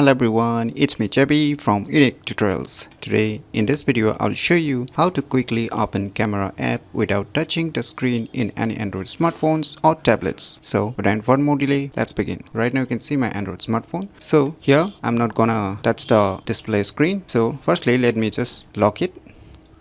Hello everyone, it's me JB from UniqueTutorials. Today in this video I'll show you how to quickly open camera app without touching the screen in any Android smartphones or tablets. So without one more delay, let's begin. Right now you can see my Android smartphone. So here I'm not gonna touch the display screen. So firstly let me just lock it.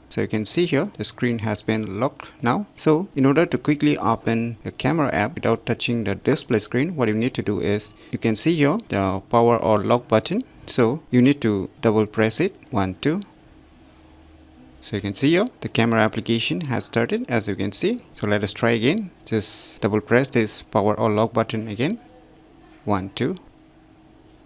So you can see here the screen has been locked now. So in order to quickly open the camera app without touching the display screen, what you need to do is you can see here the power or lock button. So you need to double press it. 1, 2. So you can see here the camera application has started, as you can see. So let us try again. Just double press this power or lock button again. 1, 2.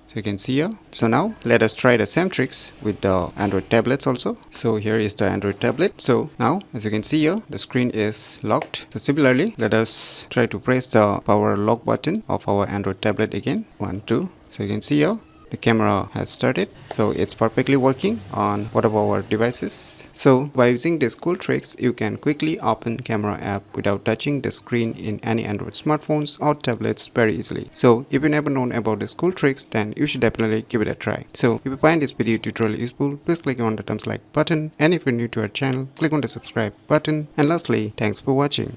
So you can see here. So now let us try the same tricks with the Android tablets also. So here is the Android tablet. So now as you can see here the screen is locked. So similarly let us try to press the power lock button of our Android tablet again. 1, 2. So you can see here the camera has started, so it's perfectly working on both of our devices. So by using these cool tricks, you can quickly open camera app without touching the screen in any Android smartphones or tablets very easily. So if you never known about these cool tricks, then you should definitely give it a try. So if you find this video tutorial useful, please click on the thumbs like button, and if you're new to our channel, click on the subscribe button. And lastly, thanks for watching.